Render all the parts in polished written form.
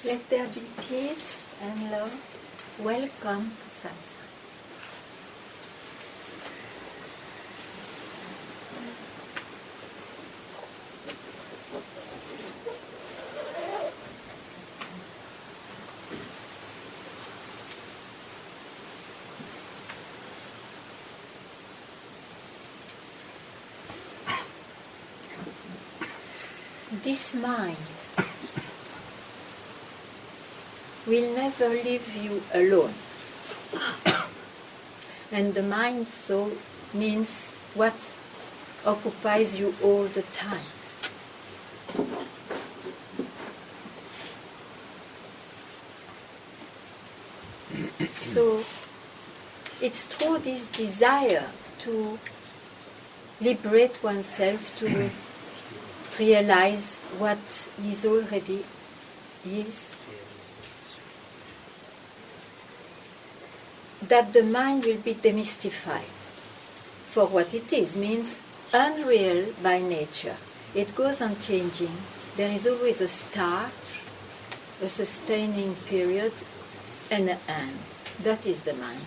Let there be peace and love. Welcome to Satsang. This mind will never leave you alone. And the mind, so, means what occupies you all the time. So, it's through this desire to liberate oneself, to realize what is already is, that the mind will be demystified for what it is, means unreal by nature. It goes on changing. There is always a start, a sustaining period, and an end. That is the mind.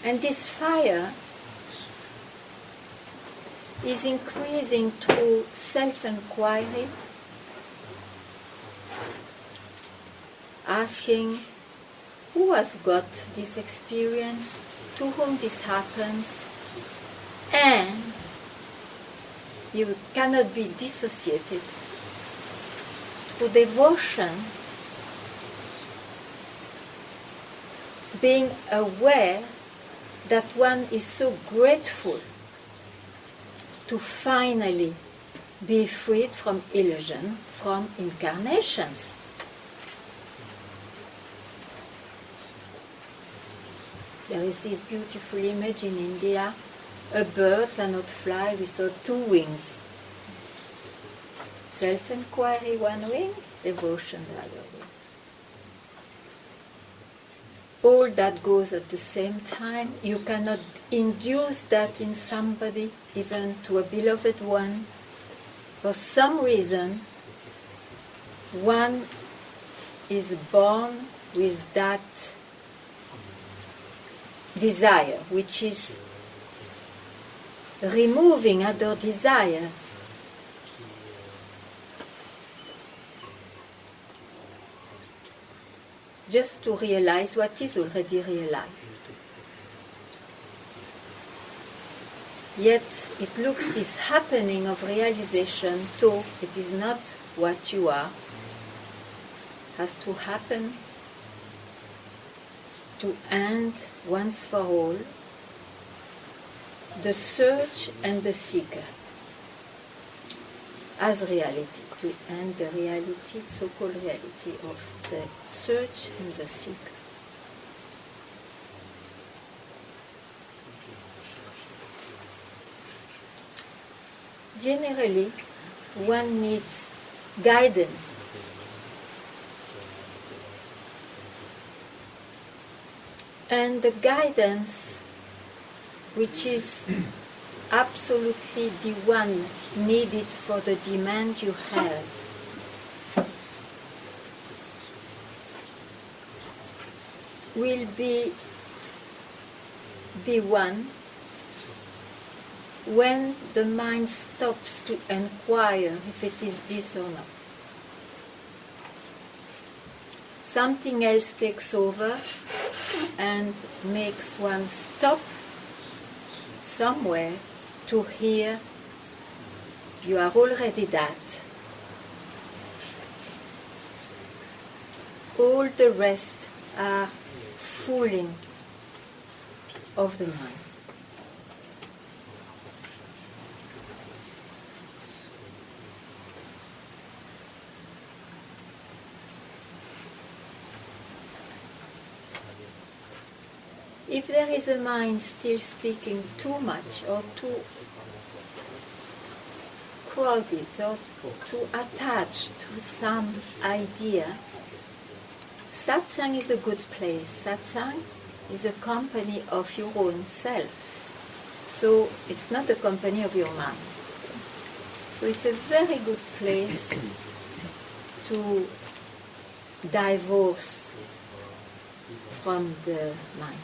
And this fire is increasing through self-inquiry, asking who has got this experience, to whom this happens, and you cannot be dissociated through devotion, being aware that one is so grateful to finally be freed from illusion, from incarnations. There is this beautiful image in India, a bird cannot fly without two wings. Self-inquiry one wing, devotion the other wing. All that goes at the same time. You cannot induce that in somebody, even to a beloved one. For some reason, one is born with that desire, which is removing other desires. Just to realize what is already realized. Yet it looks this happening of realization, though it is not what you are, has to happen to end once for all the search and the seeker as reality, to end the reality, so-called reality of the search and the seeker. Generally, one needs guidance. And the guidance, which is absolutely the one needed for the demand you have, will be the one when the mind stops to inquire if it is this or not. Something else takes over and makes one stop somewhere to hear you are already that. All the rest are fooling of the mind. If there is a mind still speaking too much or too crowded or too attached to some idea, satsang is a good place. Satsang is a company of your own self. So it's not a company of your mind. So it's a very good place to divorce from the mind.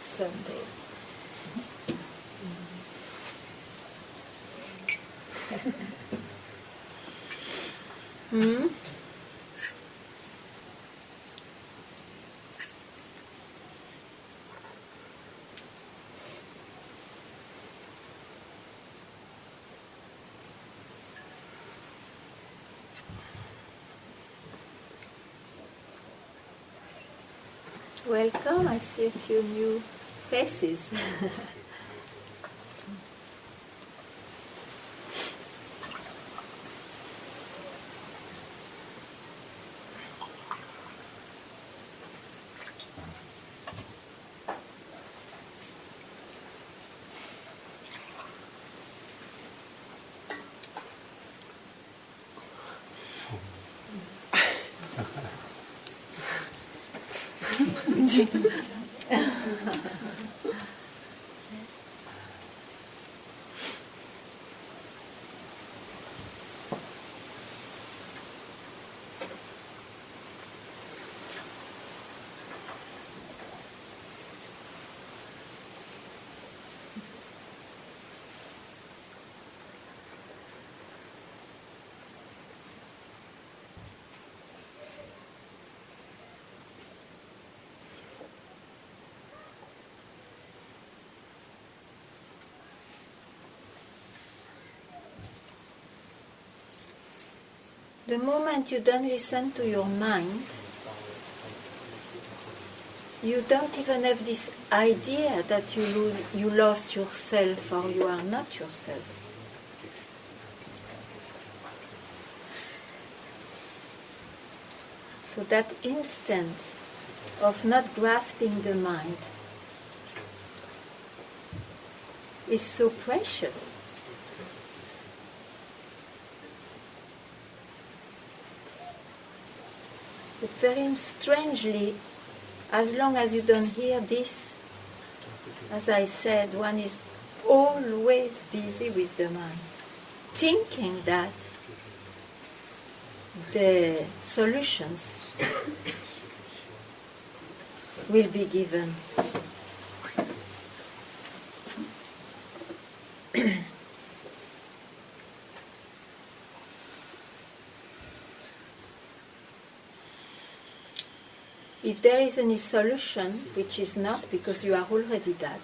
Someday. Hmm? Welcome, I see a few new faces. The moment you don't listen to your mind, you don't even have this idea that you lost yourself or you are not yourself. So that instant of not grasping the mind is so precious. But very strangely, as long as you don't hear this, as I said, one is always busy with the mind, thinking that the solutions will be given. If there is any solution, which is not, because you are already that,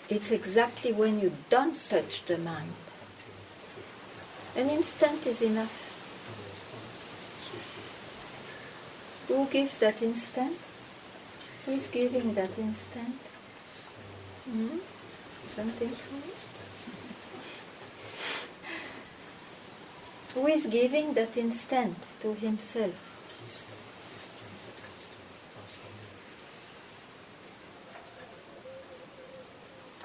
it's exactly when you don't touch the mind. An instant is enough. Who gives that instant? Who is giving that instant? Something for you? Who is giving that instant to himself?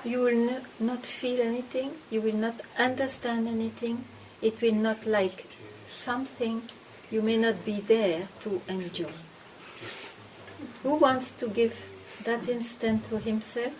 You will not feel anything, you will not understand anything, it will not like something you may not be there to enjoy. Who wants to give that instant to himself?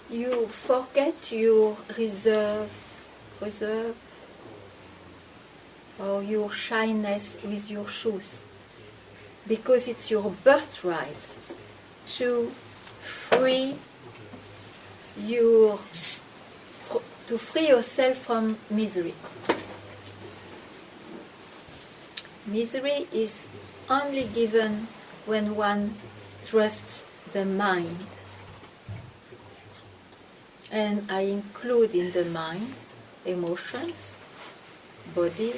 You forget your reserve, or your shyness with your shoes, because it's your birthright to free yourself from misery. Misery is only given when one trusts the mind. And I include in the mind emotions, body,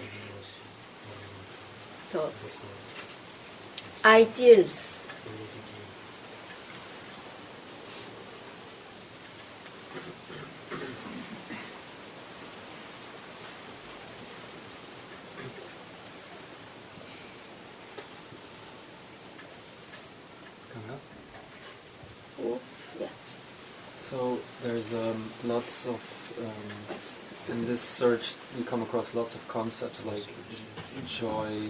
thoughts, ideals. Oh, yeah. So there's lots of, in this search we come across lots of concepts like joy,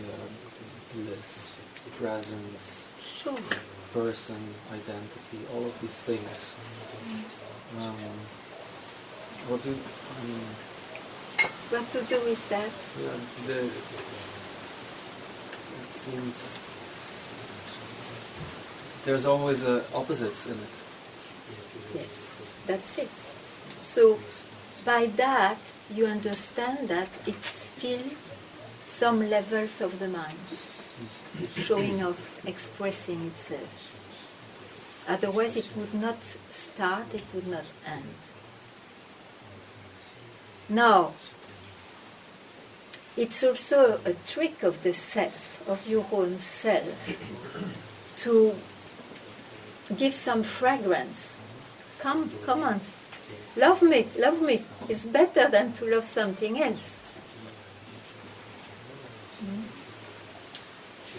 bliss, presence, Sure. person, identity, all of these things. What do, What to do with that? it seems there's always opposites in it. Yes, that's it. So by that you understand that it's still some levels of the mind showing off, expressing itself. Otherwise it would not start, it would not end. Now, it's also a trick of the self, of your own self, to give some fragrance. Come on, love me. It's better than to love something else.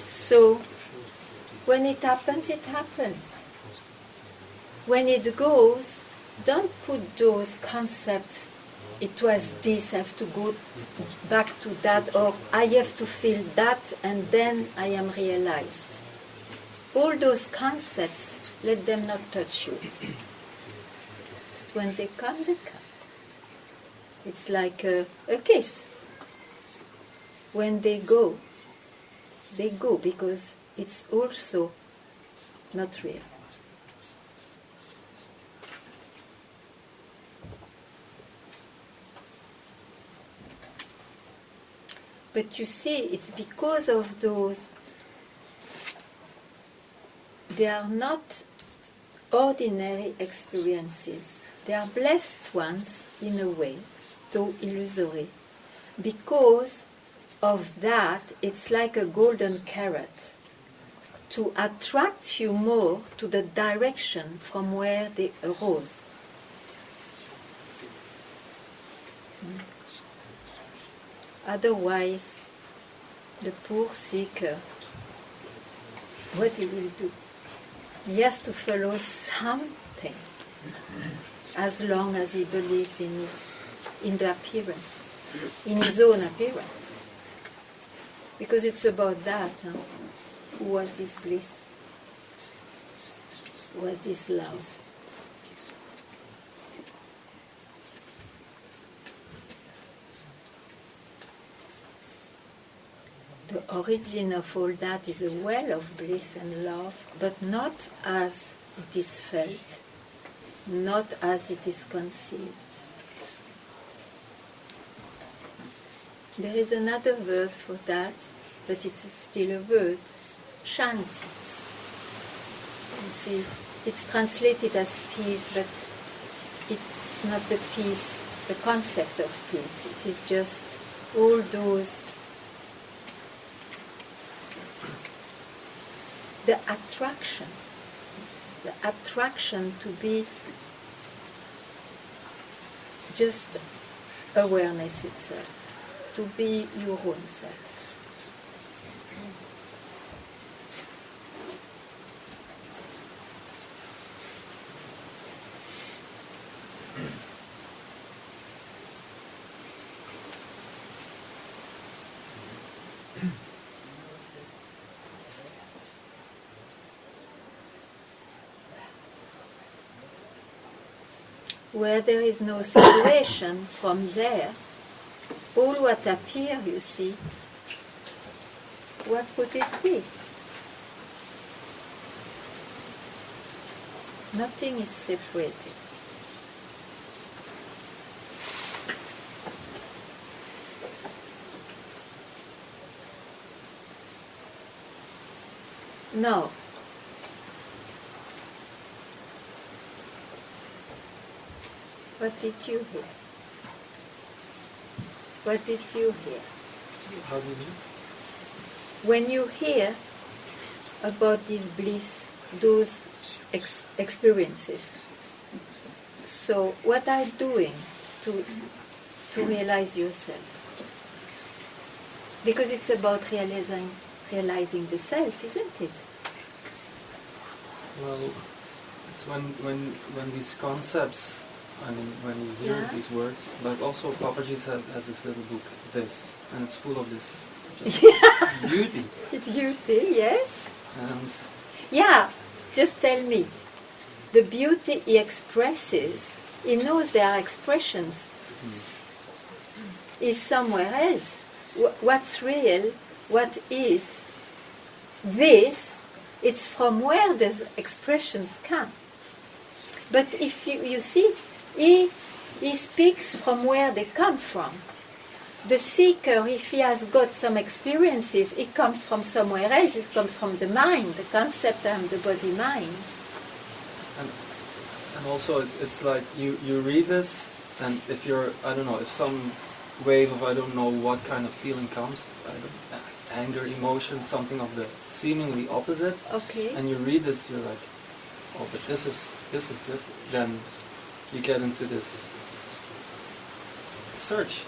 So, when it happens, it happens. When it goes, don't put those concepts, it was this, I have to go back to that, or I have to feel that, and then I am realized. All those concepts, let them not touch you. When they come, they come. It's like a kiss. When they go because it's also not real. But you see, it's because of those, they are not ordinary experiences. They are blessed ones in a way, though illusory. Because of that, it's like a golden carrot to attract you more to the direction from where they arose. Otherwise, the poor seeker, what he will do? He has to follow something, as long as he believes in the appearance, in his own appearance. Because it's about that. Who was this bliss? Who was this love? The origin of all that is a well of bliss and love, but not as it is felt, not as it is conceived. There is another word for that, but it's still a word, shanti. You see, it's translated as peace, but it's not the peace, the concept of peace. It is just all those, the attraction to be just awareness itself, to be your own self. Where there is no separation from there, all what appears, you see, what could it be? Nothing is separated. No. What did you hear? What did you hear? How do you mean? When you hear about this bliss, those experiences, so what are you doing to realize yourself? Because it's about realizing the self, isn't it? Well, it's when these concepts, I mean, when you hear Yeah. these words, but also Papaji has this little book, this, and it's full of this just beauty. Beauty, yes. And Yeah, just tell me. The beauty he expresses, he knows there are expressions, is somewhere else. What's real, what is this, it's from where those expressions come. But if you see, he speaks from where they come from. The seeker, if he has got some experiences, it comes from somewhere else. It comes from the mind, the concept and the body-mind. and also it's like you read this, and if you're, I don't know, if some wave of I don't know what kind of feeling comes, anger, emotion, something of the seemingly opposite, Okay. and you read this, you're like, oh, but this is different. Then you get into this search.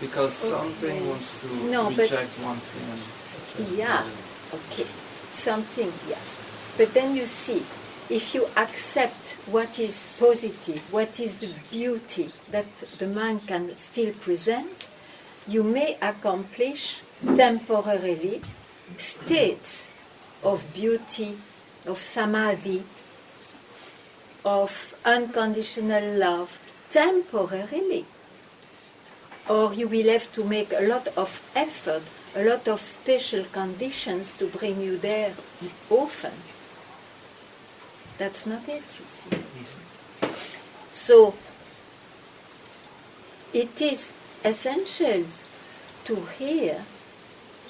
Because something wants to reject one thing. And Yeah, okay. Something, yeah. But then you see, if you accept what is positive, what is the beauty that the mind can still present, you may accomplish temporarily states of beauty, of samadhi, of unconditional love, temporarily. Or you will have to make a lot of effort, a lot of special conditions to bring you there often. That's not it, you see. So, it is essential to hear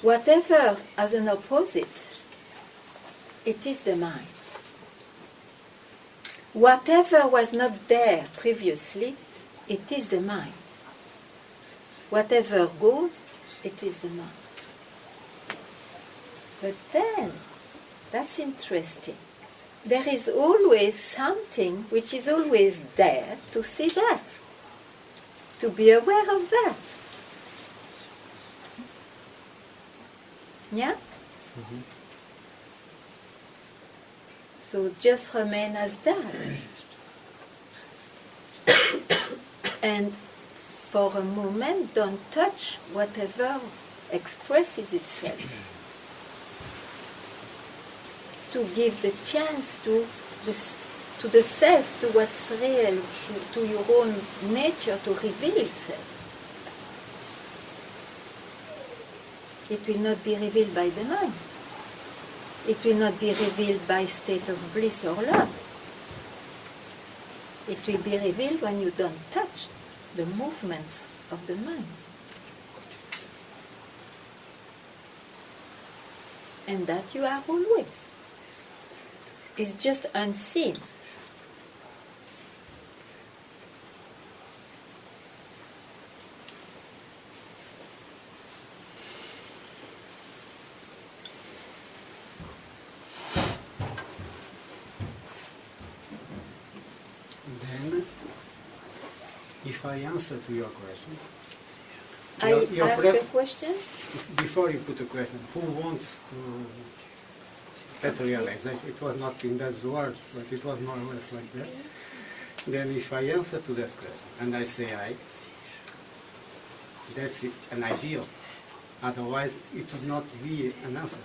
whatever as an opposite, it is the mind. Whatever was not there previously, it is the mind. Whatever goes, it is the mind. But then, that's interesting. There is always something which is always there to see that, to be aware of that. Yeah? Mm-hmm. So just remain as that. And for a moment, don't touch whatever expresses itself. To give the chance to the self, to what's real, to your own nature to reveal itself. It will not be revealed by the mind. It will not be revealed by state of bliss or love. It will be revealed when you don't touch the movements of the mind. And that you are always. It's just unseen. Then, if I answer to your question, I your ask pre- a question? before you put a question, who wants to better realize? It was not in those words, but it was more or less like that. Then if I answer to that question, and I say that's it, an ideal. Otherwise, it would not be an answer.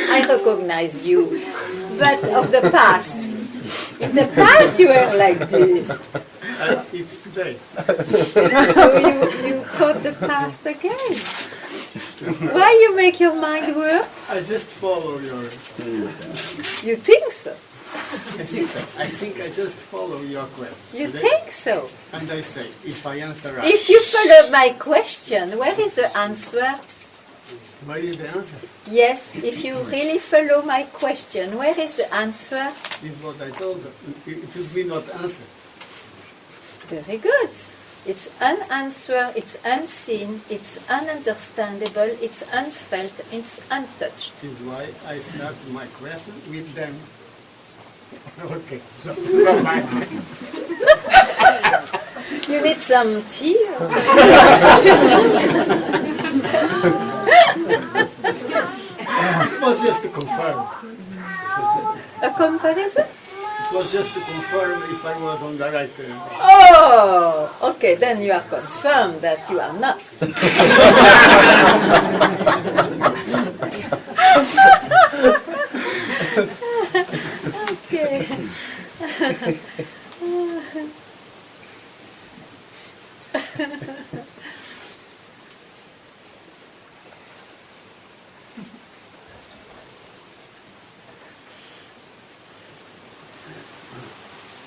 I recognize you. But of the past. In the past you were like this. It's today. So you caught the past again. Why you make your mind work? I just follow your... You think so. I think so. I think I just follow your question. You think so. And I say, if I answer right, If you follow my question, where is the answer? what is the answer? Yes, if you really follow my question, where is the answer? Is what I told her. It will be not answer. Very good. It's unanswered, it's unseen, it's ununderstandable, it's unfelt, it's untouched. This is why I start my question with them. Okay. So, You need some tea or something? it was just to confirm. A comparison? It was just to confirm if I was on the right. Oh, okay, then you are confirmed that you are not. Okay.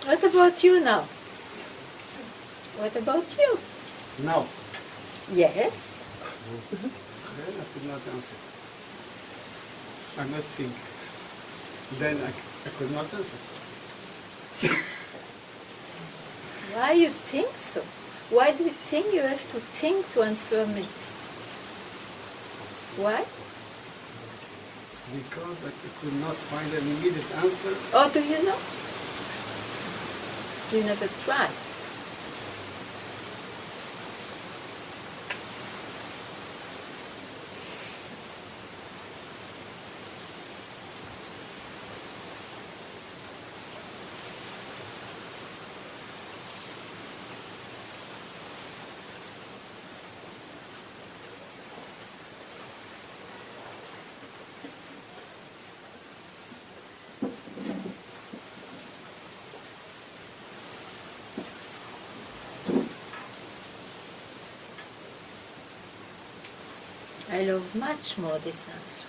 What about you now? What about you? No. Yes. Then I could not answer. I must think. Then I could not answer. Why you think so? Why do you think you have to think to answer me? Why? Because I could not find an immediate answer. Oh, do you know? You never tried. I love much more this answer.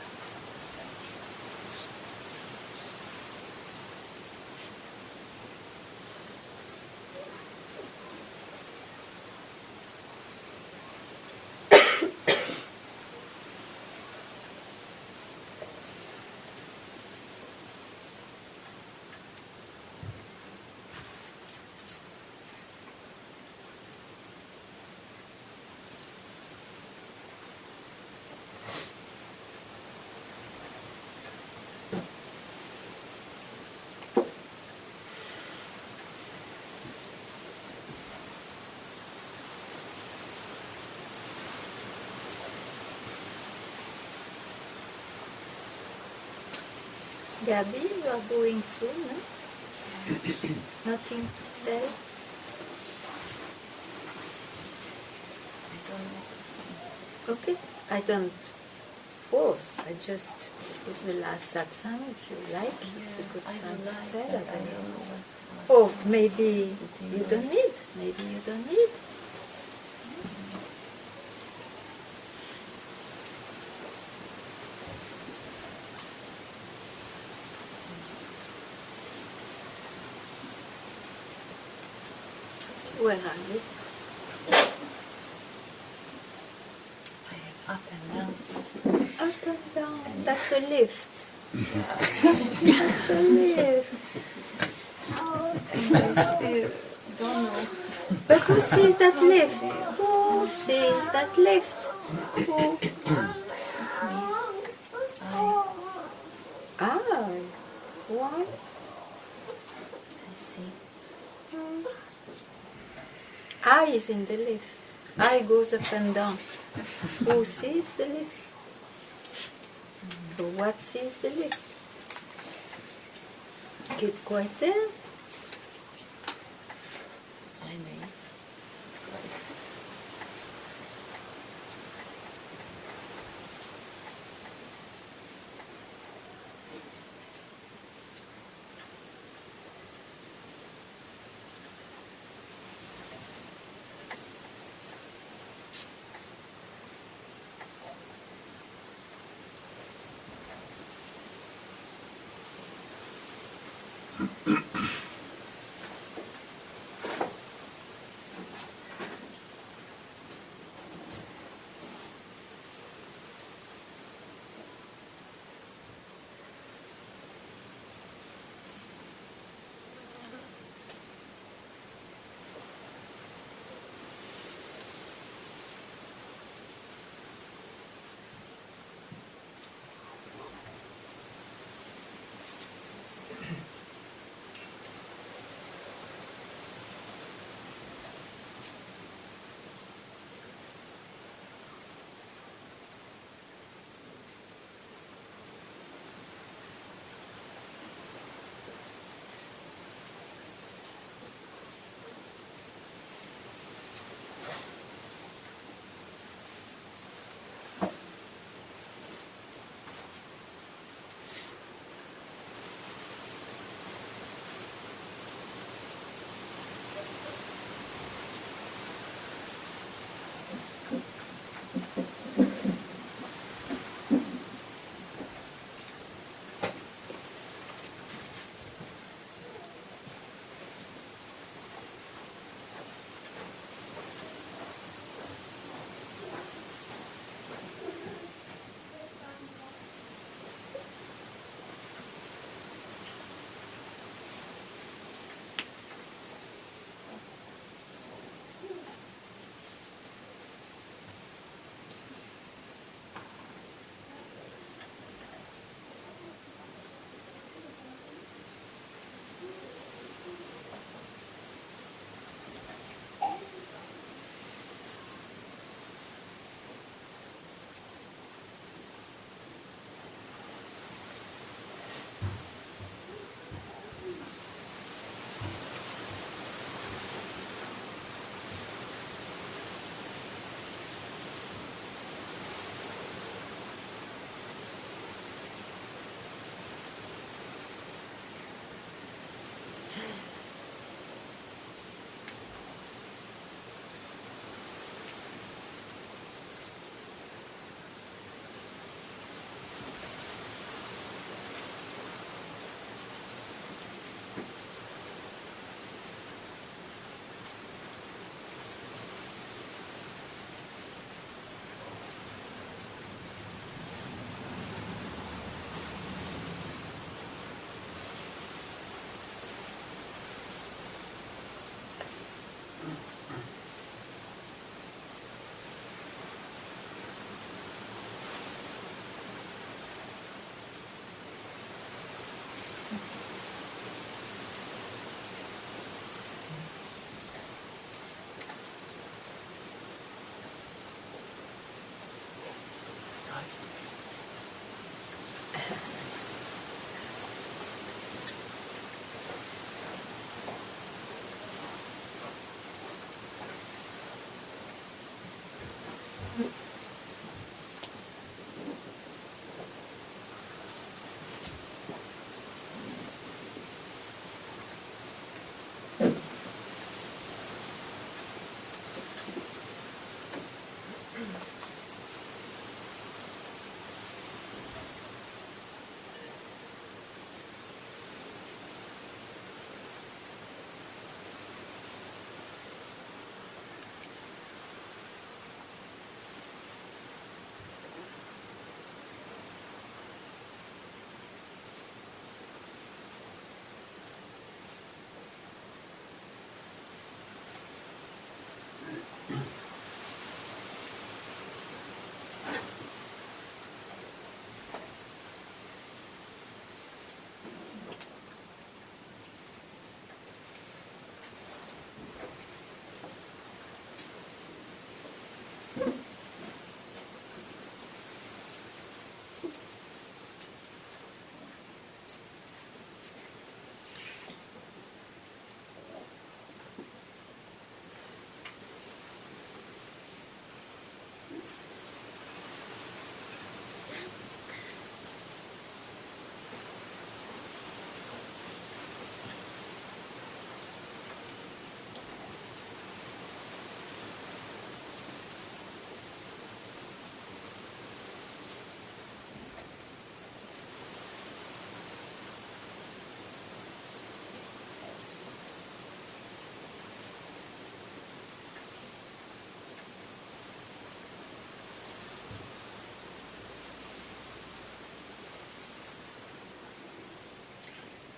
Gabi, you are going soon, no? Nothing today? Okay, I don't force. I just, it's the last satsang, if you like. It's a good time to tell. I don't know. Oh, maybe you don't need. Maybe you don't need. Where are you? Up and down. Up and down. That's a lift. That's a lift. Don't know. But who sees that lift? Who sees that lift? Who? It's me. I. Why? I see. I is in the lift. I goes up and down. Who sees the lift? Or what sees the lift? Keep quiet there. I know.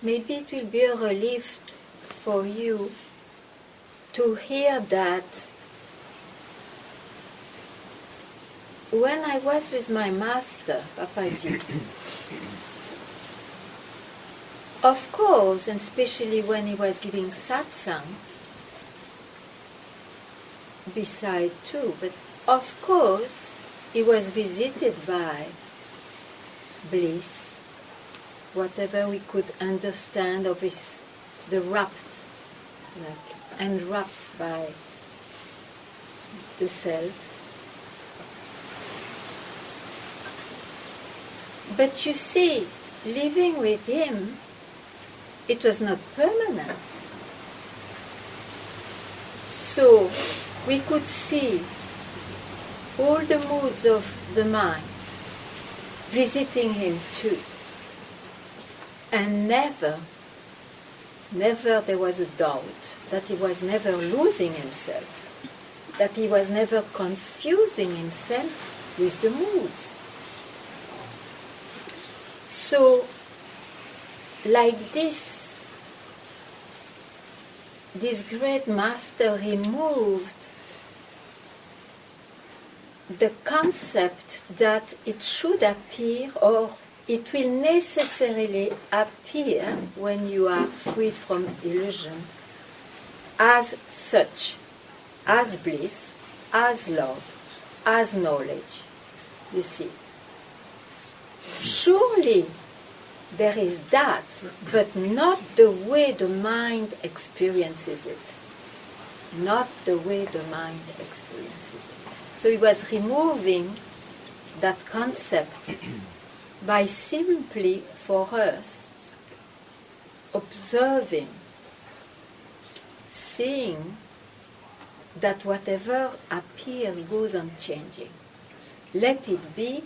maybe it will be a relief for you to hear that when I was with my master, Papaji, of course, and especially when he was giving satsang, beside too, but of course he was visited by bliss, whatever we could understand of his, the wrapped, like enwrapped by the self. But you see, living with him, it was not permanent. So we could see all the moods of the mind visiting him too. And never there was a doubt that he was never losing himself, that he was never confusing himself with the moods. So, like this great master removed the concept that it should appear, or it will necessarily appear when you are freed from illusion, as such, as bliss, as love, as knowledge. You see. Surely there is that, but not the way the mind experiences it. Not the way the mind experiences it. So he was removing that concept by simply, for us, observing, seeing that whatever appears goes on changing. Let it be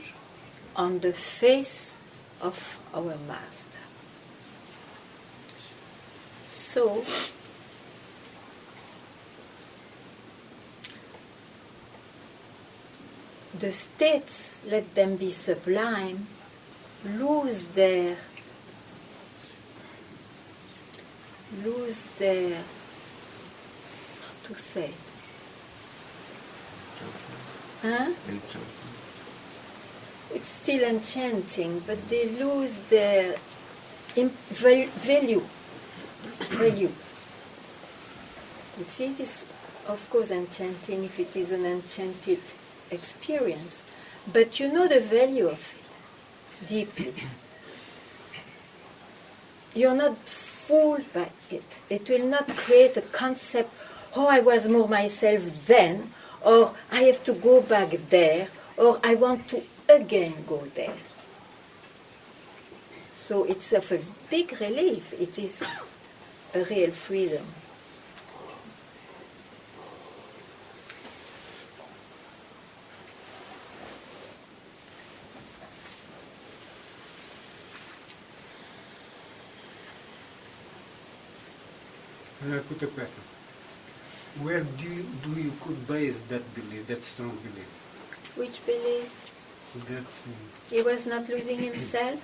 on the face of our Master. So, the states, let them be sublime, lose their how to say, huh? It's still enchanting, but they lose their value. You see, it is of course enchanting if it is an enchanted experience, but you know the value of it deeply. You're not fooled by it. It will not create a concept, oh, I was more myself then, or I have to go back there, or I want to again go there. So it's of a big relief. It is a real freedom. I put a question. Where do you could base that belief, that strong belief? Which belief? That He was not losing himself?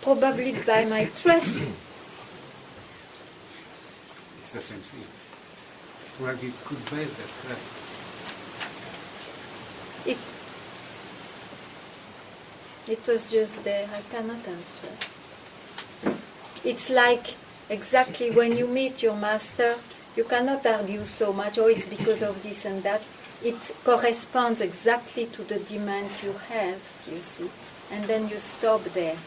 Probably by my trust. it's the same thing. Where you could base that trust. It was just there. I cannot answer. It's like exactly when you meet your master, you cannot argue so much, oh, it's because of this and that. It corresponds exactly to the demand you have, you see. And then you stop there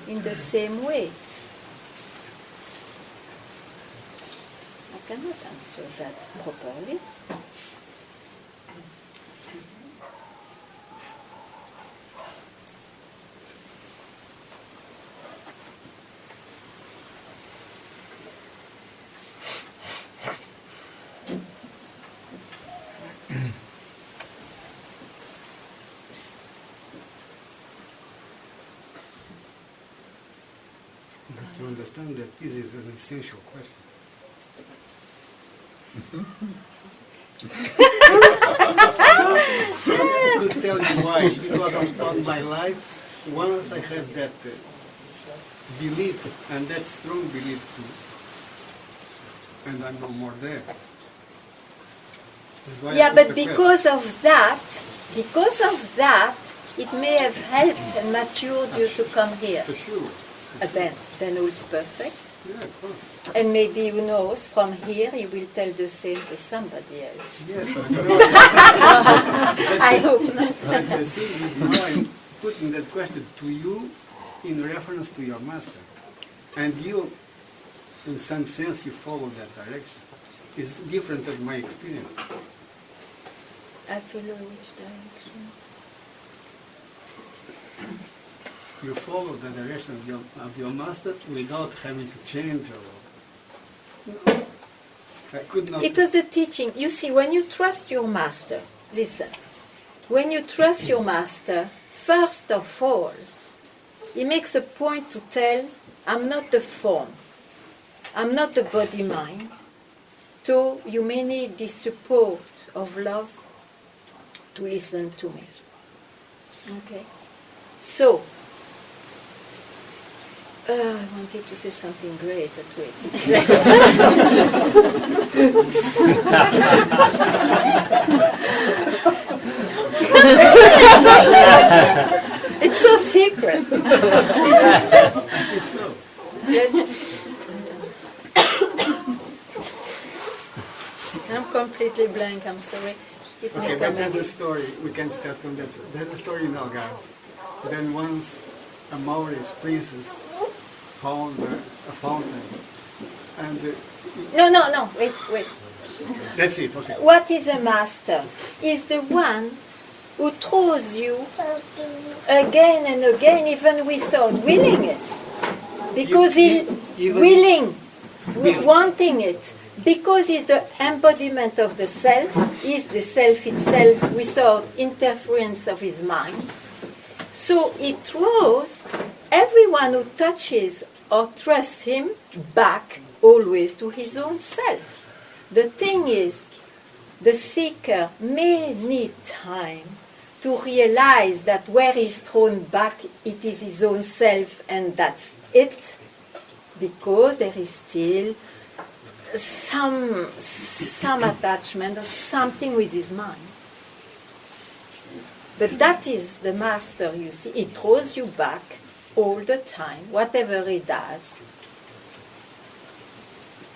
in the same way. I cannot answer that properly. But to understand that this is an essential question. I could tell you why. Because on my life, once I have that belief, and that strong belief too, and I'm no more there. That's why I Yeah, put but the question. because of that, it may have helped and matured you to come here. For sure. Then all's perfect. Yeah, of course. And maybe, who knows, from here he will tell the same to somebody else. Yes, I hope not. But the thing is, now I'm putting that question to you in reference to your master. And you, in some sense, you follow that direction. It's different than my experience. I follow which direction? You follow the direction of your master without having to change or... No. I could not... It was the teaching. You see, when you trust your master, listen, when you trust your master, first of all, he makes a point to tell, I'm not the form, I'm not the body-mind, so you may need the support of love to listen to me. Okay? So, I wanted to say something great, but wait. It's so secret. I think so. I'm completely blank, I'm sorry. It may Okay, come but there's a again. story, we can start from that. There's a story in Algarve. Then once a Maori's princess found a fountain. And No, wait. that's it, okay. What is a master? Is the one who throws you again and again, even without willing it. Because he Even- wanting it. Because he's the embodiment of the self, he's the self itself without interference of his mind. So he throws everyone who touches or trusts him back always to his own self. The thing is, the seeker may need time to realize that where he's thrown back, it is his own self and that's it, because there is still some attachment or something with his mind. But that is the master, you see. He throws you back all the time, whatever he does,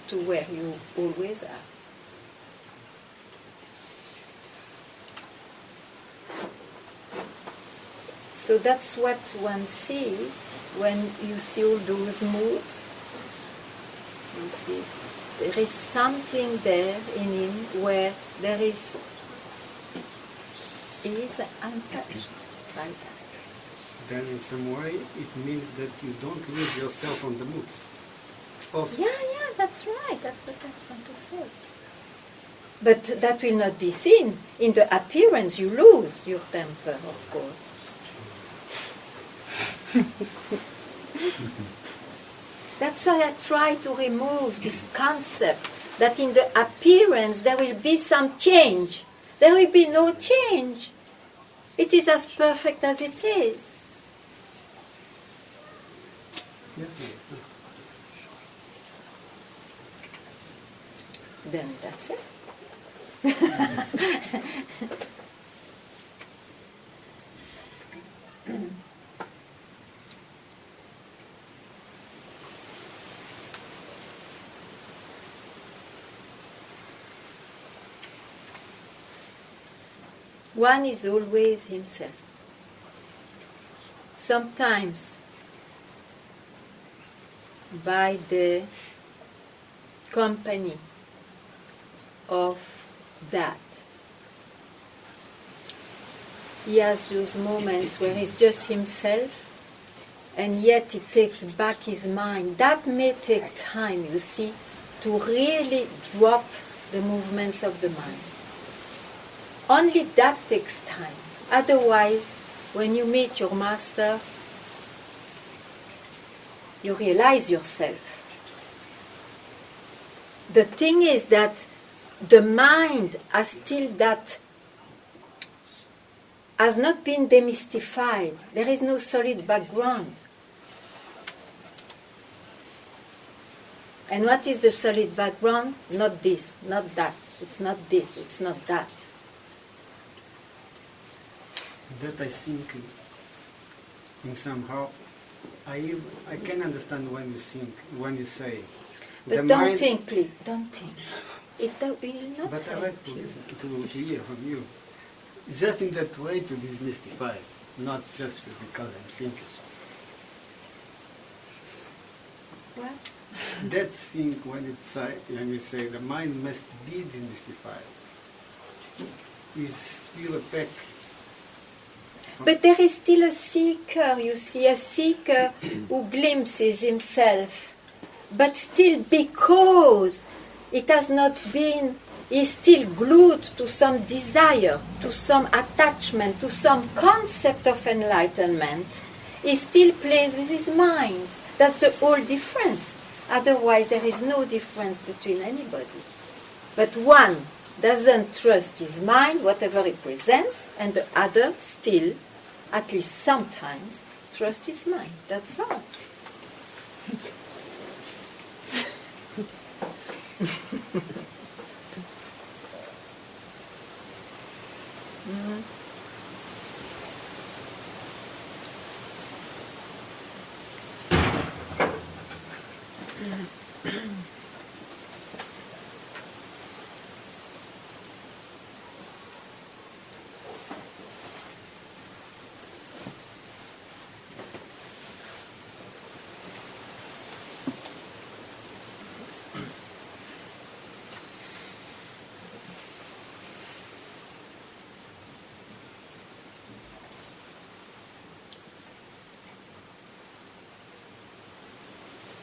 to where you always are. So that's what one sees when you see all those moods. You see, there is something there in him where there is, he is untouched by that. Then in some way it means that you don't lose yourself on the moods. Also, Yeah, that's right. That's what I want to say. But that will not be seen. In the appearance, you lose your temper, of course. That's why I try to remove this concept that in the appearance there will be some change. There will be no change. It is as perfect as it is. yes, I understand. Then that's it. One is always himself. Sometimes by the company of that. He has those moments where he's just himself and yet he takes back his mind. That may take time, you see, to really drop the movements of the mind. Only that takes time. Otherwise, when you meet your master, you realize yourself. The thing is that the mind has still that has not been demystified. There is no solid background. And what is the solid background? Not this, not that. It's not this, it's not that. That I think, in somehow, I can understand when you think, when you say. But the don't mind- think, please, don't think. It will not But I help like to you. listen to hear from you. Just in that way to demystify, not just because I'm thinking. What? That thing when you say the mind must be demystified is still a peck. But there is still a seeker, you see, a seeker who glimpses himself, but still because it has not been, is still glued to some desire, to some attachment, to some concept of enlightenment, he still plays with his mind. That's the whole difference. Otherwise, there is no difference between anybody. But one doesn't trust his mind, whatever it presents, and the other still, at least sometimes, trusts his mind. That's all.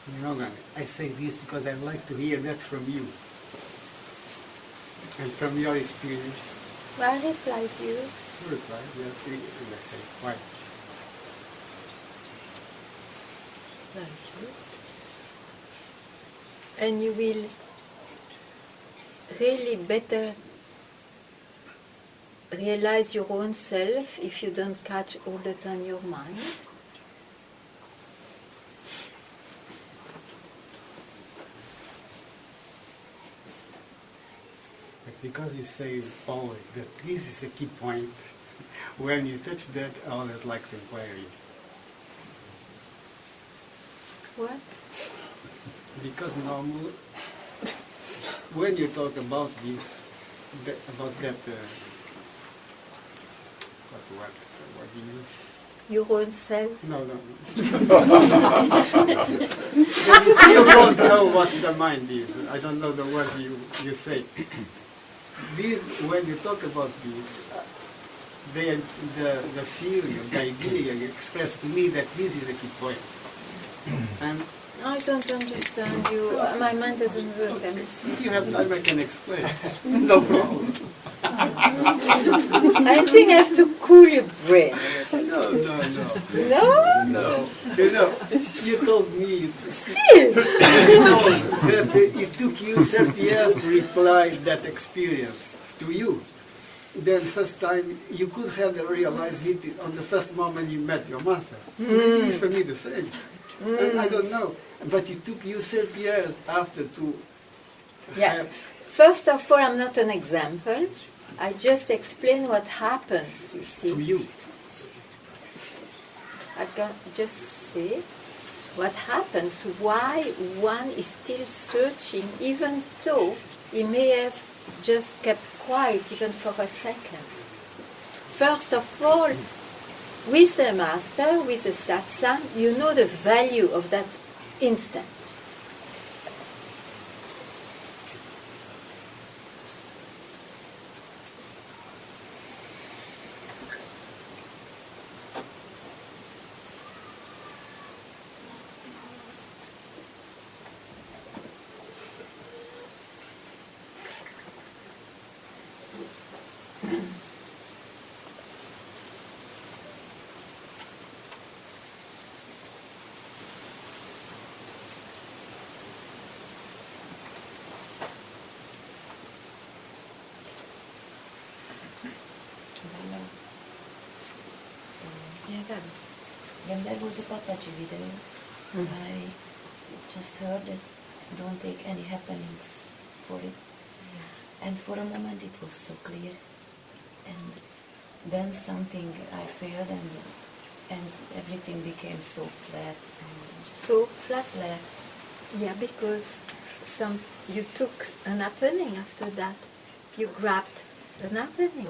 You know, I say this because I'd like to hear that from you and from your experience. I reply to you. You reply, yes, and I say, why? And you will really better realize your own self if you don't catch all the time your mind. But because you say always that this is a key point, when you touch that, I always like to inquire you. What? Because normally, when you talk about this, about that, what do you use? Your own self? No. But you still don't know what the mind is. I don't know the word you say. This, when you talk about this, the feeling, the idea you express to me that this is a key point. And I don't understand you. My mind doesn't work, I'm sorry. if you have time, I can explain. No problem. I think I have to cool your brain. No. No? No. You know, you told me Still? that it took you 30 years to reply that experience to you. Then first time you could have realized it on the first moment you met your master. Maybe it's for me the same. And I don't know. But it took you 30 years after to Yeah. have... First of all, I'm not an example. I just explain what happens, you see. to you. I can just say what happens, why one is still searching, even though he may have just kept quiet even for a second. First of all, with the master, with the satsang, you know the value of that instant. there was a Papaji video. I just heard that don't take any happenings for it. And for a moment it was so clear. And then something I felt and everything became so flat. So flat. Flat. Yeah, because you took an happening after that. You grabbed an happening.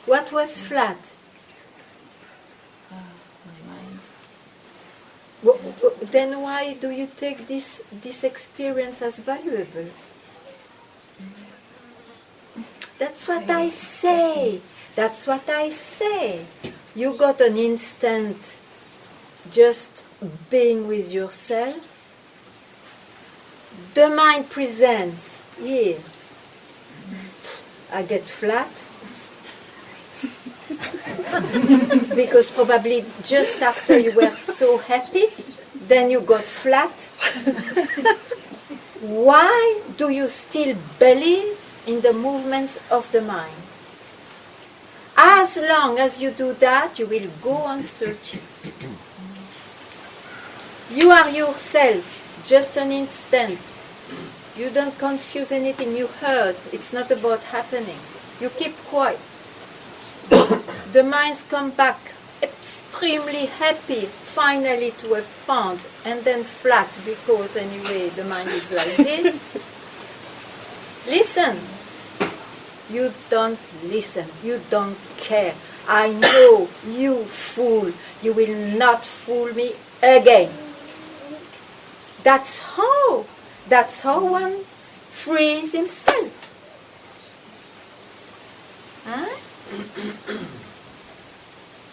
What was flat? My mind. Then why do you take this experience as valuable? That's what I say. That's what I say. You got an instant just being with yourself. The mind presents here. I get flat. Because probably just after you were so happy, then you got flat. Why do you still believe in the movements of the mind? As long as you do that, you will go on searching. You are yourself, just an instant. You don't confuse anything. You heard. It's not about happening. You keep quiet. The minds come back extremely happy, finally to have found, and then flat, because anyway the mind is like this. Listen. You don't listen. You don't care. I know, you fool. You will not fool me again. That's how one frees himself. Huh?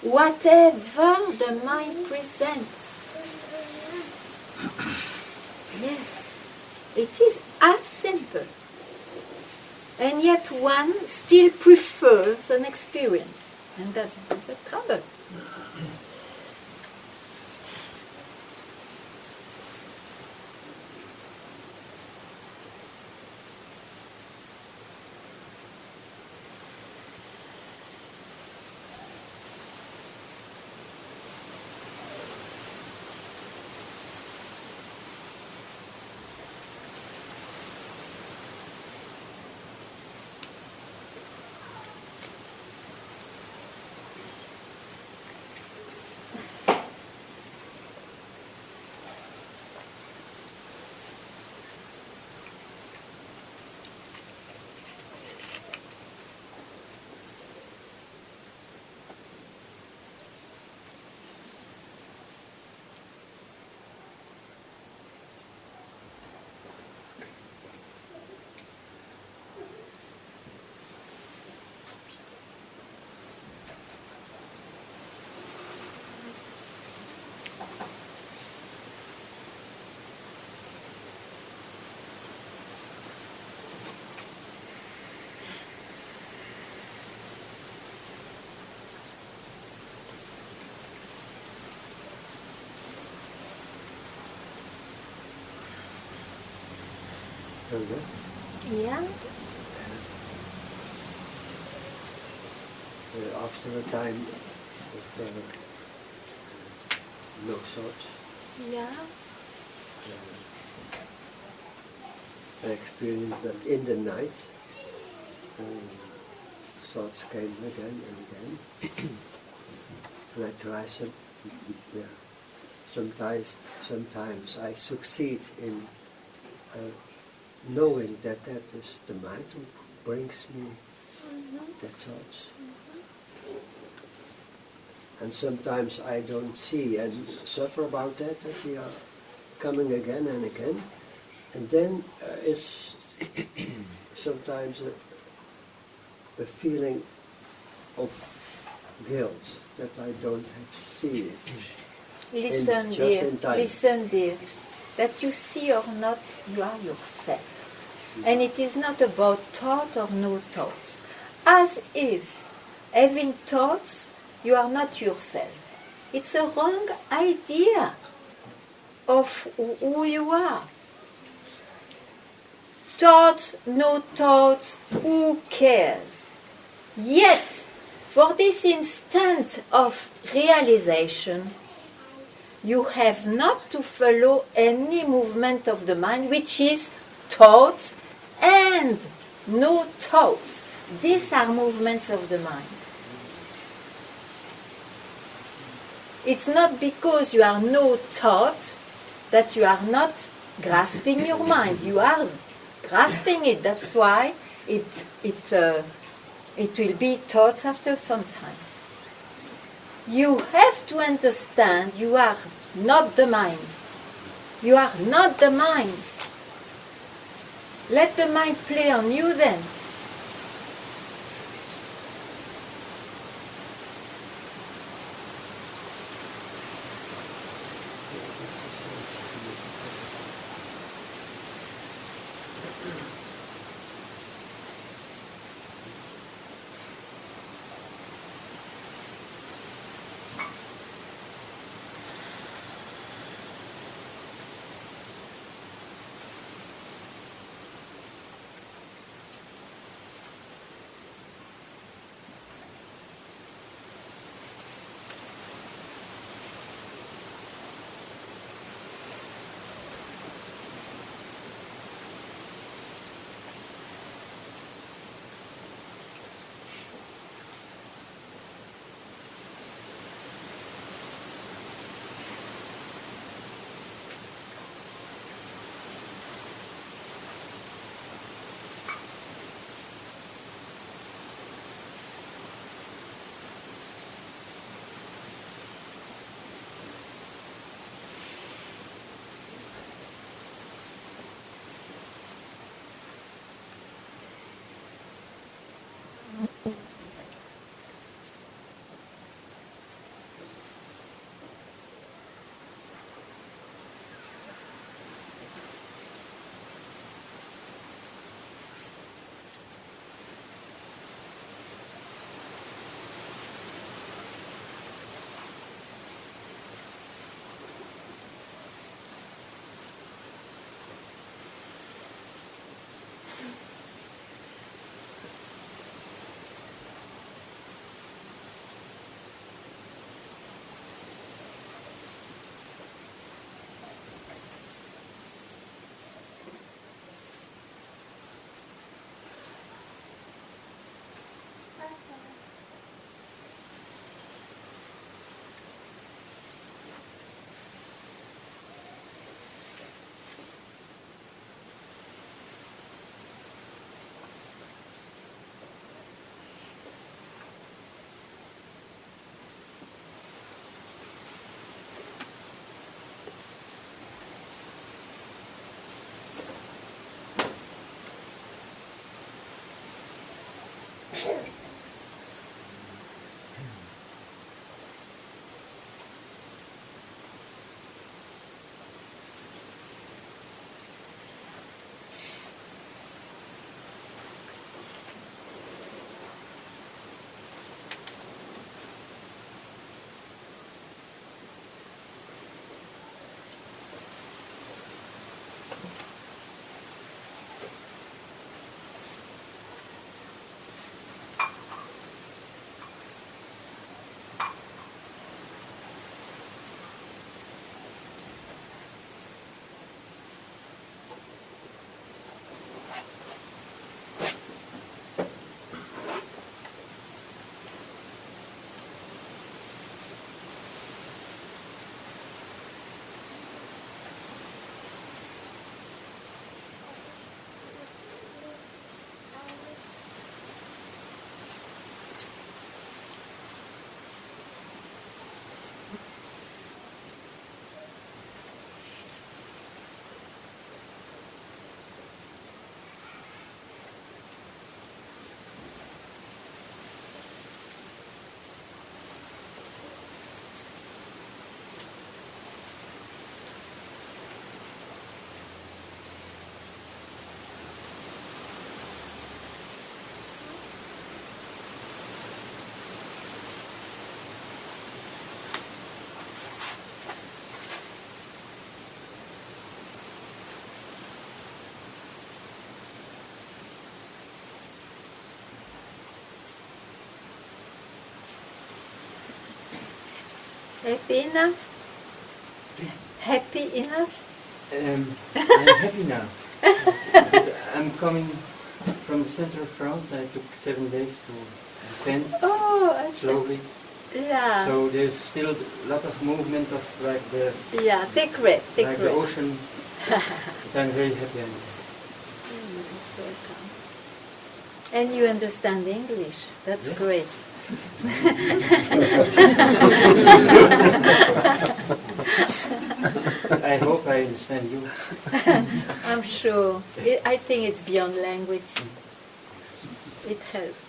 Whatever the mind presents. Yes, it is as simple. And yet one still prefers an experience. And that's the trouble. Ganga, Yeah? after a time of no thoughts, Yeah? I experienced that in the night, thoughts came again and again, and I try sometimes I succeed in knowing that is the mind who brings me that thoughts. And sometimes I don't see and suffer about that they are coming again and again. And then is sometimes a feeling of guilt that I don't have seen it. Listen, just dear. in time. Listen, dear. That you see or not, you are yourself. And it is not about thought or no thoughts. As if having thoughts, you are not yourself. It's a wrong idea of who you are. thoughts, no thoughts, who cares? Yet, for this instant of realization, you have not to follow any movement of the mind, which is thoughts and no thoughts. These are movements of the mind. It's not because you are no thought that you are not grasping your mind. You are grasping it. That's why it will be thoughts after some time. You have to understand you are not the mind. You are not the mind. Let the mind play on you then. Happy enough? Happy enough? I'm happy now. But I'm coming from the center of France. I took 7 days to descend Oh, I see. slowly. Yeah. So there's still a lot of movement of like the Yeah, take rest, take like the rest. ocean. But I'm very happy. It's welcome. And you understand English. That's Yes. great. I hope I understand you. I'm sure. I think it's beyond language. It helps.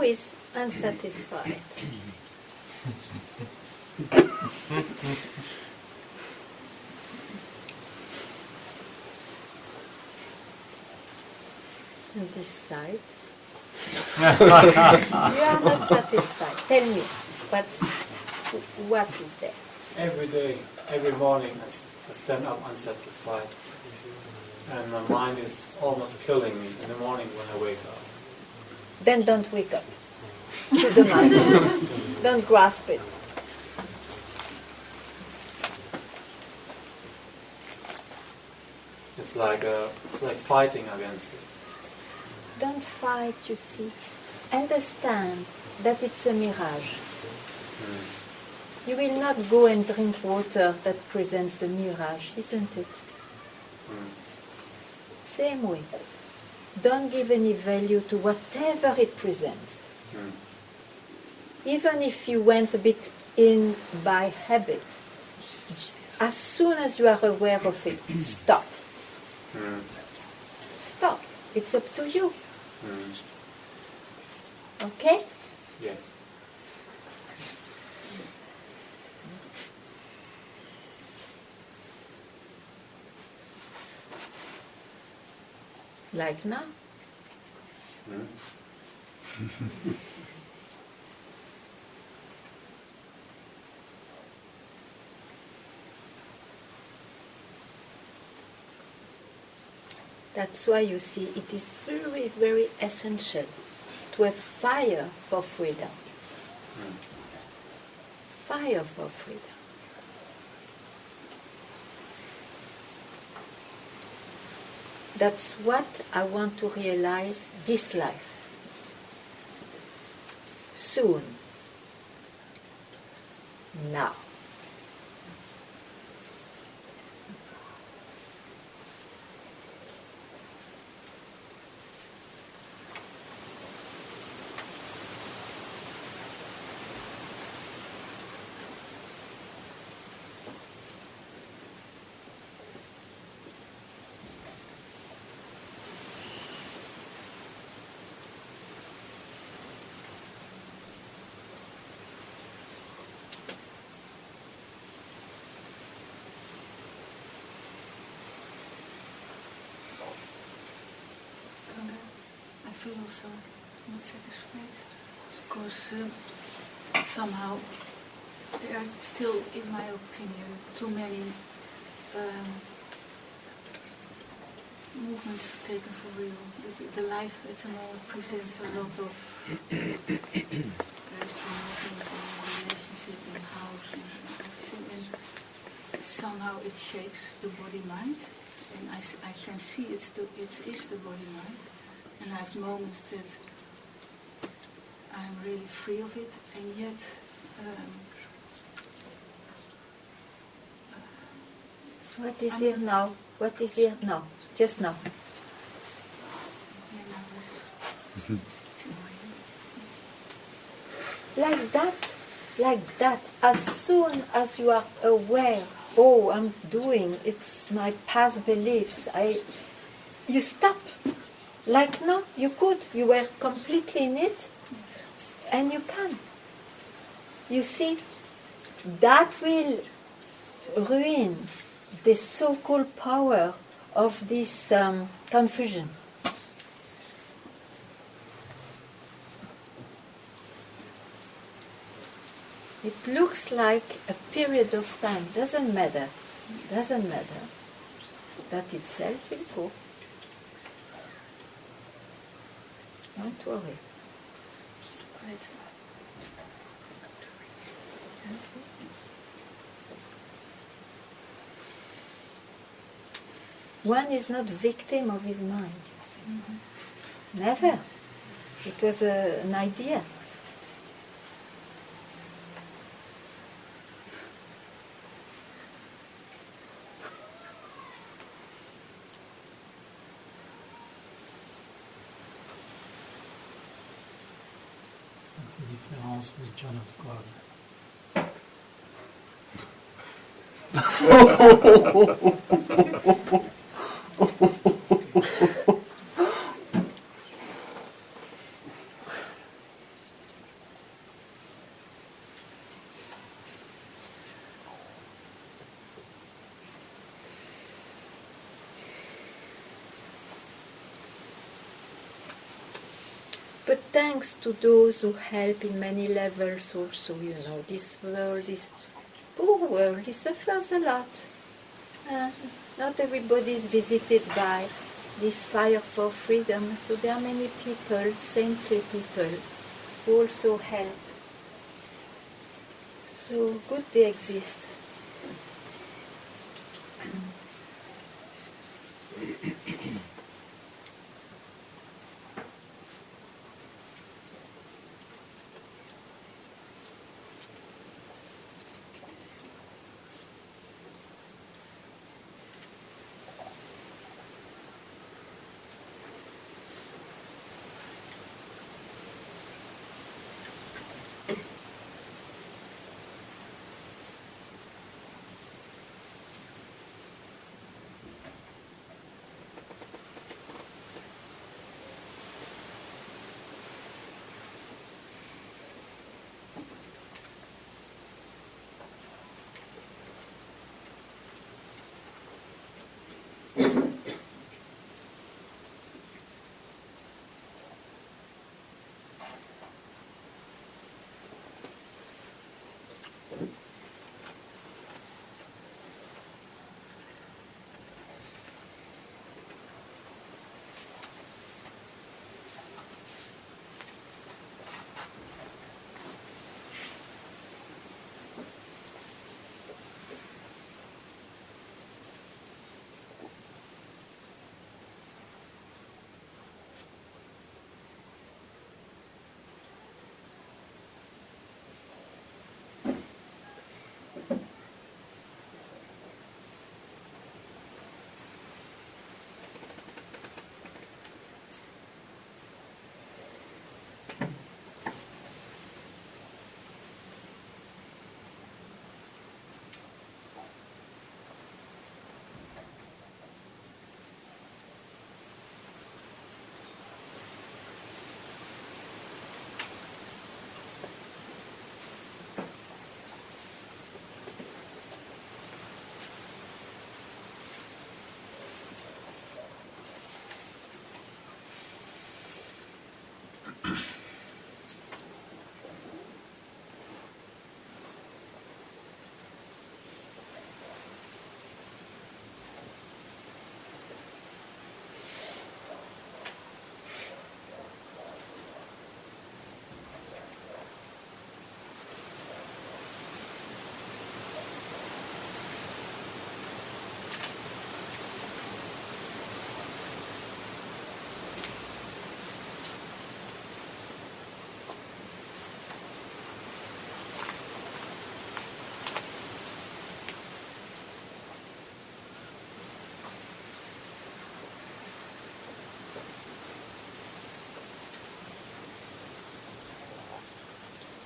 is unsatisfied. On this side. You are not satisfied. Tell me, what is there? Every day, every morning, I stand up unsatisfied. And my mind is almost killing me in the morning when I wake up. Then don't wake up to the mind. Don't grasp it. It's like fighting against it. Don't fight, you see. Understand that it's a mirage. You will not go and drink water that presents the mirage, isn't it? Same way. Don't give any value to whatever it presents. Even if you went a bit in by habit, as soon as you are aware of it, stop. Stop. It's up to you. Okay? Yes. Like now. That's why you see it is very, very essential to have fire for freedom. Fire for freedom. That's what I want to realize this life. Soon. Now. I feel also not satisfied because somehow there are still, in my opinion, too many movements taken for real. The life at the moment presents a lot of very strong movements in relationship, in house, and everything, and somehow it shakes the body-mind, and I can see it is the body-mind. And I have moments that I'm really free of it, and yet What is here now? What is here now? Just now. Like that. As soon as you are aware, oh, I'm doing, it's my past beliefs, you stop. Like now, you were completely in it, and you can. You see, that will ruin the so-called power of this confusion. It looks like a period of time, doesn't matter. That itself will go. Don't worry. One is not victim of his mind, you see. Never. It was an idea. La différence with John of God. thanks to those who help in many levels also, this world is, poor world, it suffers a lot. Not everybody is visited by this fire for freedom, so there are many people, saintly people, who also help. So good they exist.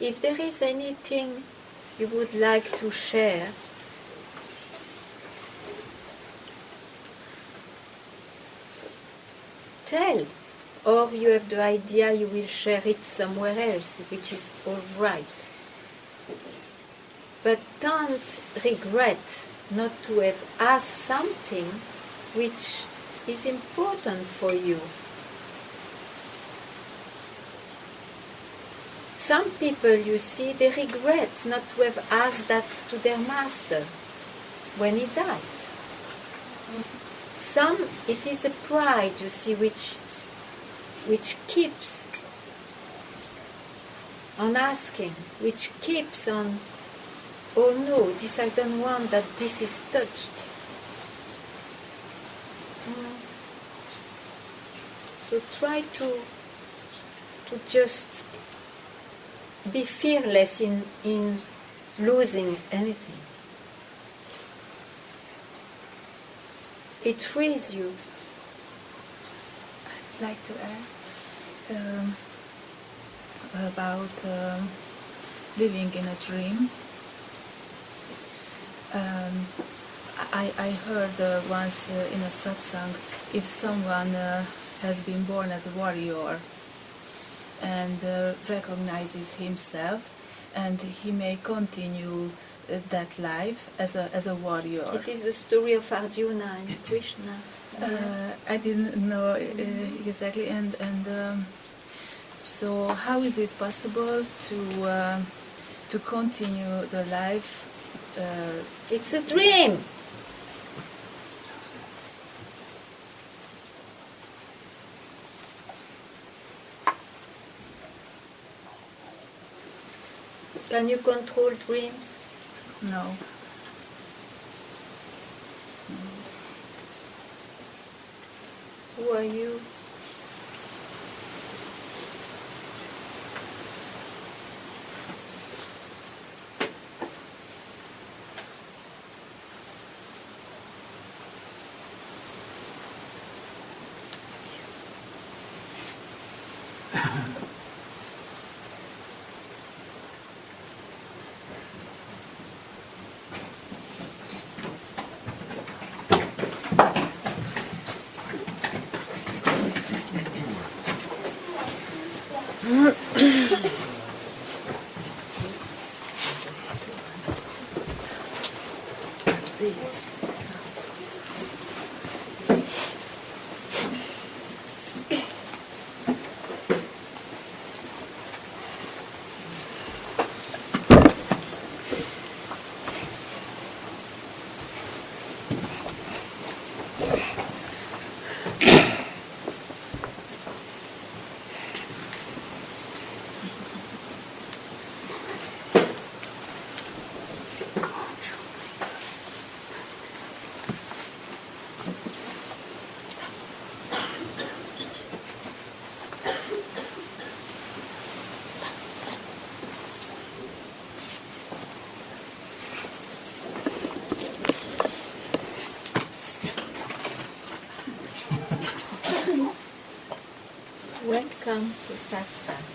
If there is anything you would like to share, tell. Or you have the idea you will share it somewhere else, which is all right. But don't regret not to have asked something which is important for you. Some people, you see, they regret not to have asked that to their master when he died. Some, it is the pride, you see, which keeps on asking, which keeps on, oh no, this I don't want that this is touched. So try to just be fearless in losing anything. It frees you. I'd like to ask about living in a dream. I heard once in a satsang, if someone has been born as a warrior and recognizes himself, and he may continue that life as a warrior. It is the story of Arjuna and Krishna. I didn't know exactly, and So how is it possible to continue the life? It's a dream. Can you control dreams? No. Who are you? Welcome to Satsang.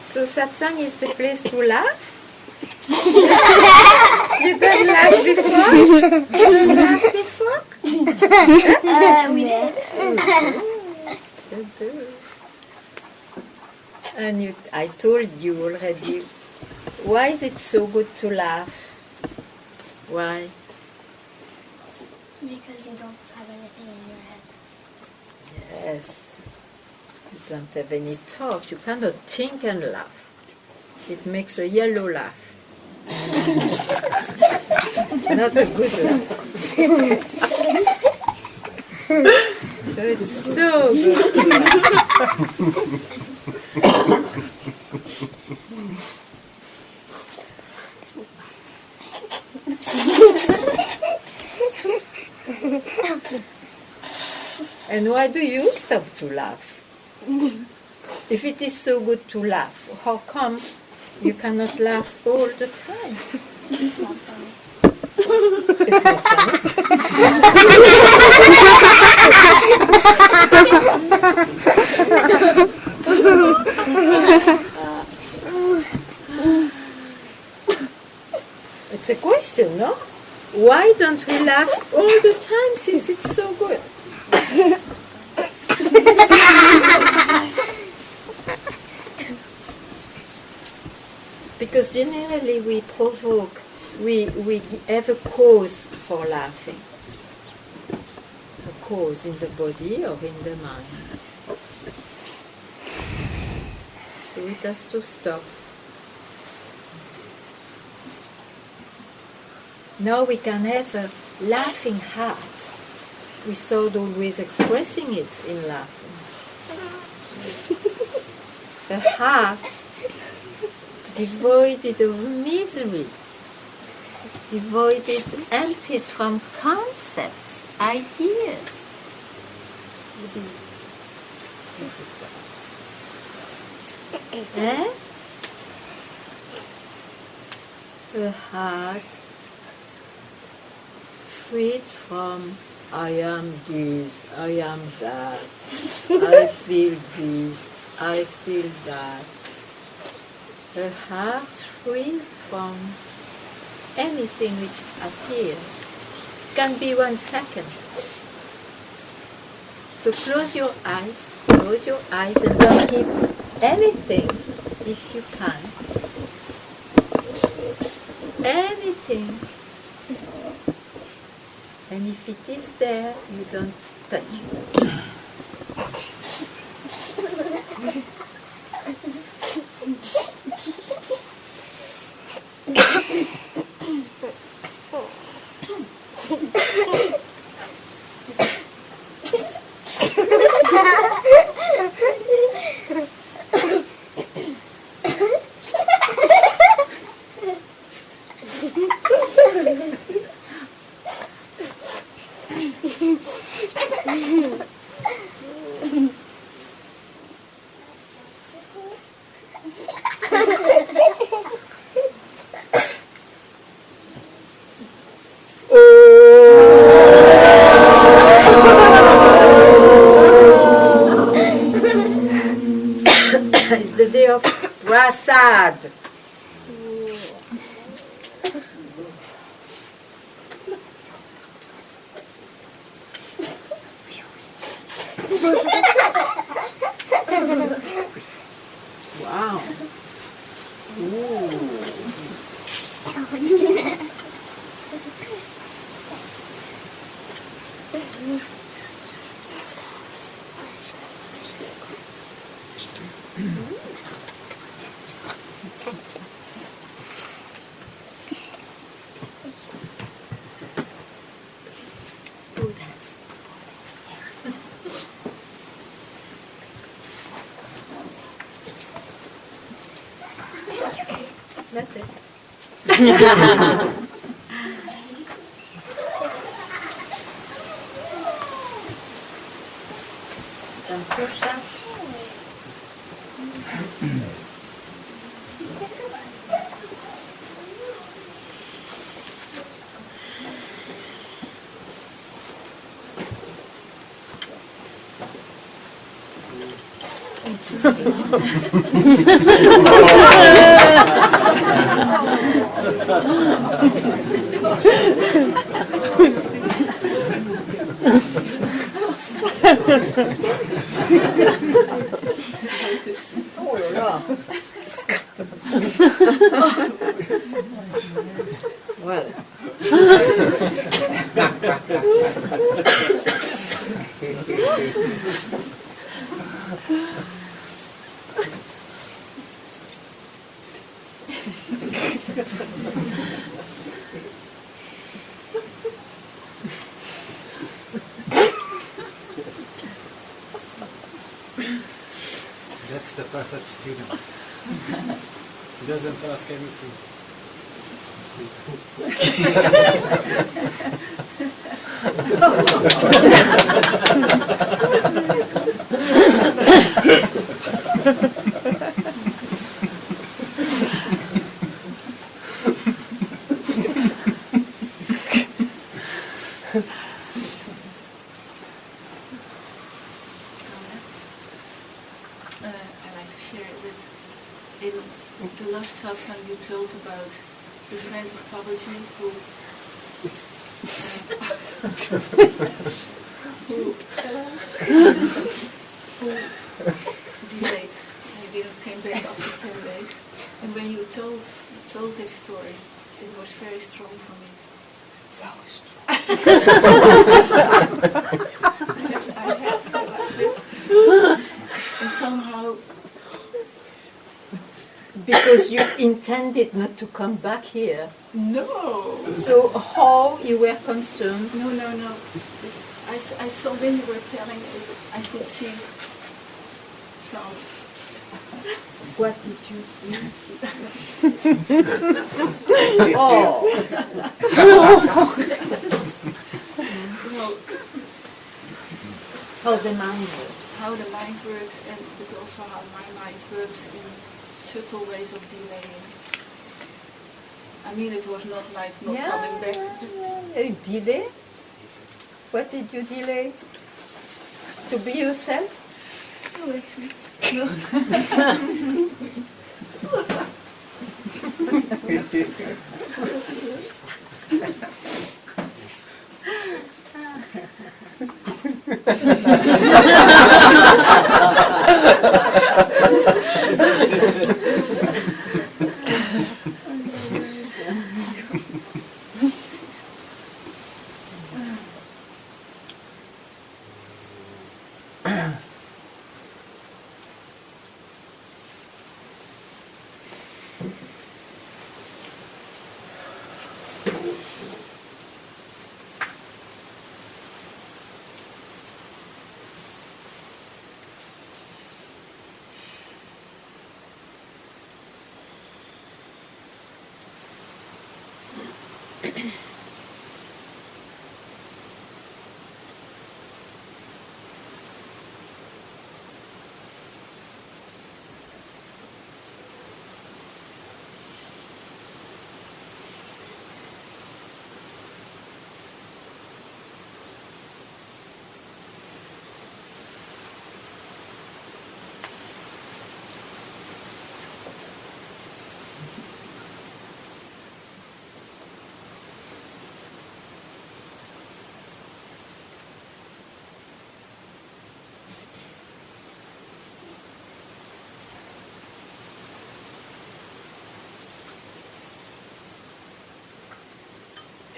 So satsang is the place to laugh? You don't laugh before? You don't laugh before? We did. You do. And I told you already, why is it so good to laugh? Why? Because you don't have anything in your head. Yes. You don't have any thought. You cannot think and laugh. It makes a yellow laugh. Not a good laugh. So it's so good to laugh. And why do you stop to laugh? If it is so good to laugh, how come you cannot laugh all the time? It's not funny. It's not funny. It's a question, no? Why don't we laugh all the time since it's so good? Because generally we provoke, we have a cause for laughing. A cause in the body or in the mind. So it has to stop. Now we can have a laughing heart without always expressing it in laughing. A heart devoided of misery, devoided, emptied from concepts, ideas. This is what. A heart freed from I am this, I am that, I feel this, I feel that. A heart free from anything which appears. Can be 1 second. So close your eyes and don't keep anything if you can. Anything. And if it is there, you don't touch it. It's the day of Prasad. Wow. That's it. Santosha. Well. That's the perfect student. He doesn't ask anything. I like to share that in the last satsang you told about the friend of Babaji who delayed. He didn't came back after 10 days. And when you told that story, it was very strong for me. I liked it. And somehow, Because you intended not to come back here. no. So how you were concerned? No. I saw when you were telling it, I could see some What did you see? Oh. How the mind works. How the mind works, and but also how my mind works in subtle ways of delaying. I mean, it was not like not coming back. You delay? What did you delay? To be yourself? Oh, actually.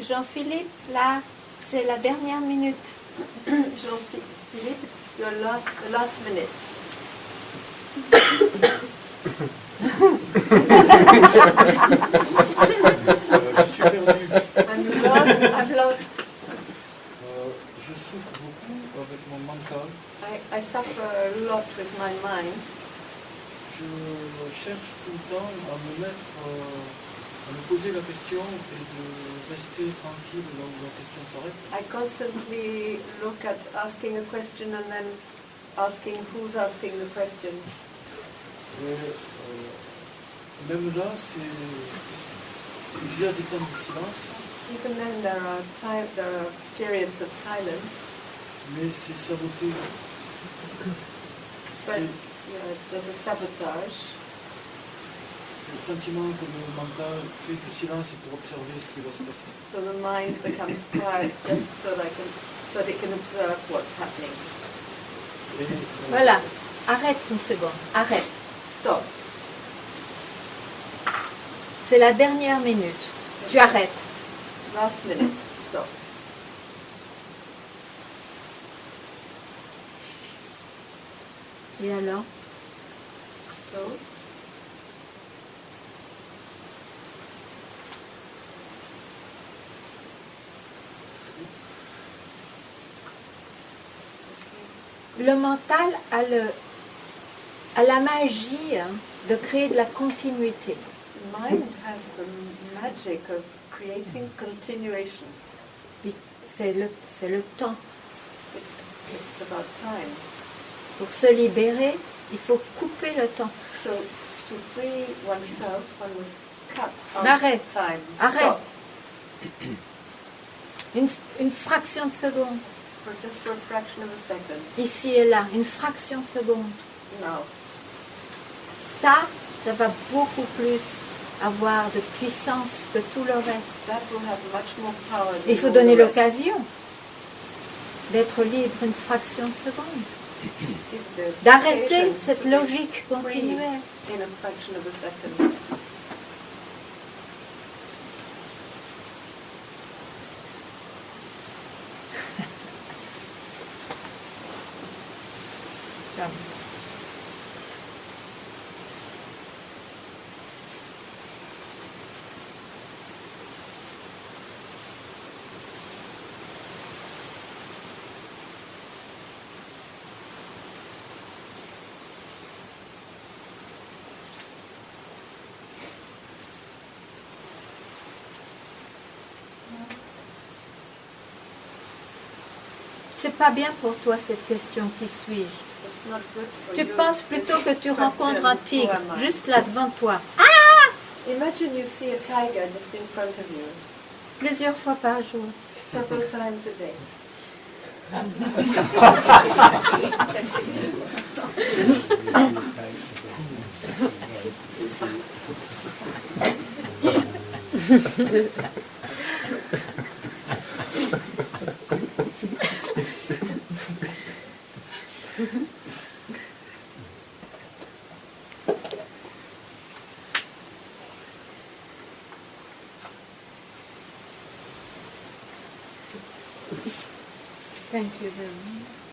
Jean-Philippe, là, c'est la dernière minute. Jean-Philippe, your last minutes. Je suis perdu. I've lost. Je souffre beaucoup avec mon mental. I suffer a lot with my mind. Je cherche tout le temps à me mettre, à me poser la question et de rester tranquille là où la question s'arrête. I constantly look at asking a question and then asking who's asking the question. Et même là, il y a des temps de silence. Even then there are periods of silence. Mais c'est saboté. But there's a sabotage. C'est le sentiment que le mental fait du silence pour observer ce qui va se passer. So the mind becomes quiet just so that it can observe what's happening. Et, Voilà, arrête une seconde, arrête. Stop. C'est la dernière minute. Tu arrêtes. Last minute. Stop. Et alors? So. Le mental a la magie de créer de la continuité. Mind has the magic of creating continuation. C'est le temps. It's about time. Pour se libérer, il faut couper le temps. So to free oneself, one must cut out Arrête. time. Arrête. Stop. Une fraction de seconde. Just for a fraction of a second. Ici et là, une fraction de seconde. Now. Ça va beaucoup plus avoir de puissance que tout le reste. That will have much more power than Il faut all donner the rest. l'occasion d'être libre une fraction de seconde. Give the D'arrêter occasion cette to be logique free continuelle. in a fraction of a second. Comme ça. C'est pas bien pour toi cette question, qui suis-je? It's not good for Tu you, penses this plutôt que tu question, rencontres un who tigre am I? juste là devant toi, Imagine you see a tiger just in front of you, plusieurs fois par jour. several times a day. Thank you very much.